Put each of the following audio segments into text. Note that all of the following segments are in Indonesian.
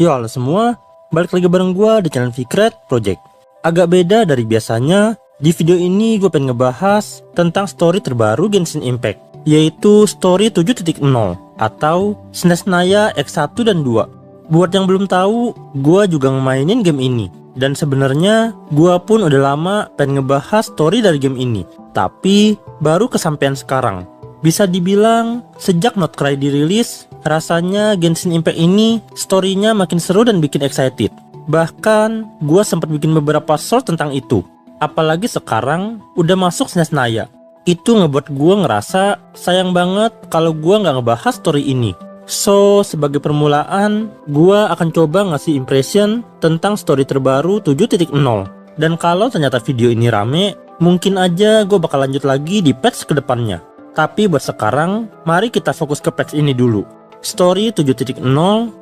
Yo halo semua, balik lagi bareng gua di channel Fikret Project. Agak beda dari biasanya, di video ini gue pengen ngebahas tentang story terbaru Genshin Impact, yaitu story 7.0 atau SNES Naya X1 dan 2. Buat yang belum tahu, gua juga ngemainin game ini. Dan sebenarnya gua pun udah lama pengen ngebahas story dari game ini, tapi baru kesampaian sekarang. Bisa dibilang sejak Not Cry dirilis, rasanya Genshin Impact ini storynya makin seru dan bikin excited. Bahkan gua sempat bikin beberapa short tentang itu. Apalagi sekarang udah masuk SNES Naya. Itu ngebuat gua ngerasa sayang banget kalau gua nggak ngebahas story ini. So, sebagai permulaan, gua akan coba ngasih impression tentang story terbaru 7.0. Dan kalau ternyata video ini rame, mungkin aja gua bakal lanjut lagi di patch kedepannya. Tapi buat sekarang, mari kita fokus ke patch ini dulu. Story 7.0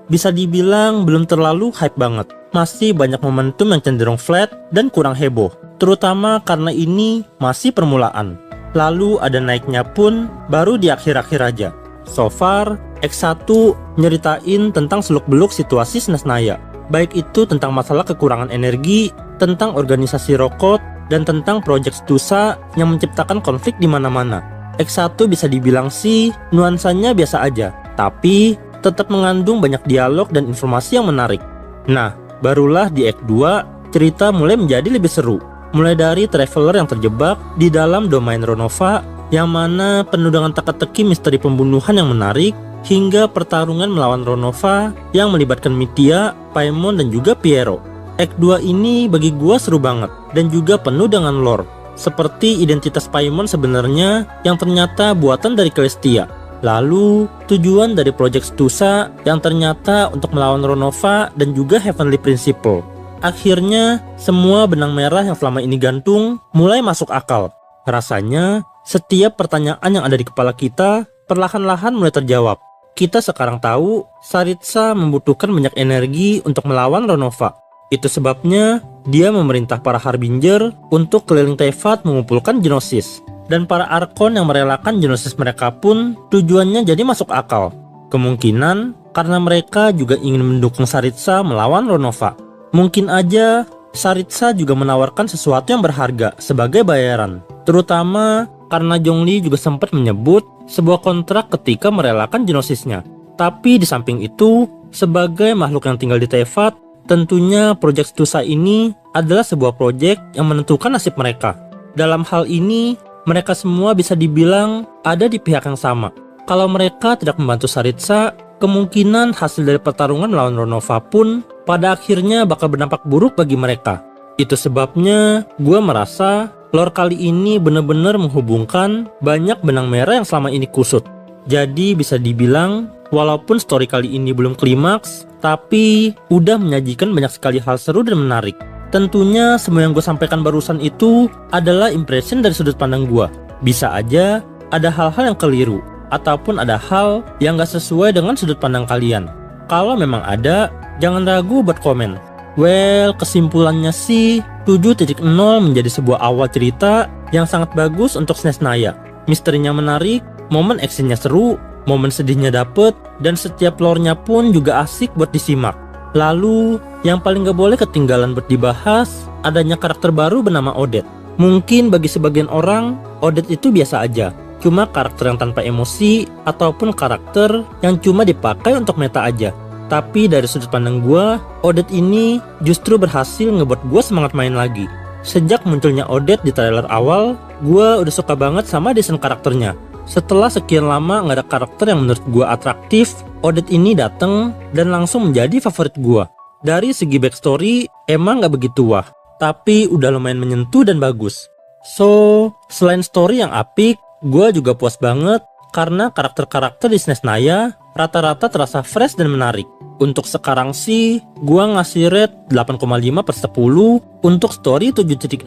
bisa dibilang belum terlalu hype banget. Masih banyak momentum yang cenderung flat dan kurang heboh, terutama karena ini masih permulaan. Lalu ada naiknya pun baru di akhir-akhir aja. So far, X1 nyeritain tentang seluk-beluk situasi SNES Naya. Baik itu tentang masalah kekurangan energi, tentang organisasi Rokot, dan tentang project Stusa yang menciptakan konflik di mana-mana. X1 bisa dibilang sih nuansanya biasa aja, tapi tetap mengandung banyak dialog dan informasi yang menarik. Nah, barulah di Act 2, cerita mulai menjadi lebih seru. Mulai dari traveler yang terjebak di dalam domain Ronova, yang mana penuh dengan teka-teki misteri pembunuhan yang menarik, hingga pertarungan melawan Ronova yang melibatkan Mythia, Paimon, dan juga Pierrot. Act 2 ini bagi gua seru banget, dan juga penuh dengan lore. Seperti identitas Paimon sebenarnya yang ternyata buatan dari Celestia. Lalu tujuan dari Project Stusa yang ternyata untuk melawan Ronova dan juga Heavenly Principle. Akhirnya semua benang merah yang selama ini gantung mulai masuk akal. Rasanya setiap pertanyaan yang ada di kepala kita perlahan-lahan mulai terjawab. Kita sekarang tahu Saritsa membutuhkan banyak energi untuk melawan Ronova. Itu sebabnya dia memerintah para Harbinger untuk keliling Teyvat mengumpulkan Geonosis. Dan para Archon yang merelakan Geonosis mereka pun tujuannya jadi masuk akal. Kemungkinan karena mereka juga ingin mendukung Saritsa melawan Ronova. Mungkin aja Saritsa juga menawarkan sesuatu yang berharga sebagai bayaran. Terutama karena Zhongli juga sempat menyebut sebuah kontrak ketika merelakan Geonosisnya. Tapi di samping itu, sebagai makhluk yang tinggal di Teyvat, tentunya Project Stusa ini adalah sebuah proyek yang menentukan nasib mereka. Dalam hal ini, mereka semua bisa dibilang ada di pihak yang sama. Kalau mereka tidak membantu Saritsa, kemungkinan hasil dari pertarungan melawan Ronova pun pada akhirnya bakal berdampak buruk bagi mereka. Itu sebabnya gue merasa lore kali ini benar-benar menghubungkan banyak benang merah yang selama ini kusut. Jadi bisa dibilang walaupun story kali ini belum klimaks, tapi udah menyajikan banyak sekali hal seru dan menarik. Tentunya semua yang gue sampaikan barusan itu adalah impression dari sudut pandang gue. Bisa aja ada hal-hal yang keliru, ataupun ada hal yang gak sesuai dengan sudut pandang kalian. Kalau memang ada, jangan ragu buat komen. Well, kesimpulannya sih 7.0 menjadi sebuah awal cerita yang sangat bagus untuk SNES Naya. Misterinya menarik, momen actionnya seru, momen sedihnya dapet, dan setiap lore-nya pun juga asik buat disimak. Lalu, yang paling gak boleh ketinggalan buat dibahas, adanya karakter baru bernama Odette. Mungkin bagi sebagian orang, Odette itu biasa aja. Cuma karakter yang tanpa emosi, ataupun karakter yang cuma dipakai untuk meta aja. Tapi dari sudut pandang gue, Odette ini justru berhasil ngebuat gue semangat main lagi. Sejak munculnya Odette di trailer awal, gue udah suka banget sama desain karakternya. Setelah sekian lama nggak ada karakter yang menurut gue atraktif, Odette ini dateng dan langsung menjadi favorit gue. Dari segi backstory, emang nggak begitu wah, tapi udah lumayan menyentuh dan bagus. So, selain story yang apik, gue juga puas banget karena karakter-karakter di SNES Naya rata-rata terasa fresh dan menarik. Untuk sekarang sih, gue ngasih rate 8,5/10 untuk story 7.0.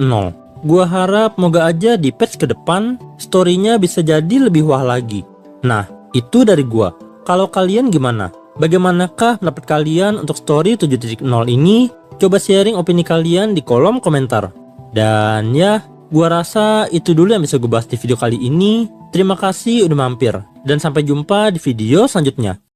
Gua harap moga aja di patch ke depan story-nya bisa jadi lebih wah lagi. Nah, itu dari gua. Kalau kalian gimana? Bagaimanakah pendapat kalian untuk story 7.0 ini? Coba sharing opini kalian di kolom komentar. Dan ya, gua rasa itu dulu yang bisa gue bahas di video kali ini. Terima kasih udah mampir. Dan sampai jumpa di video selanjutnya.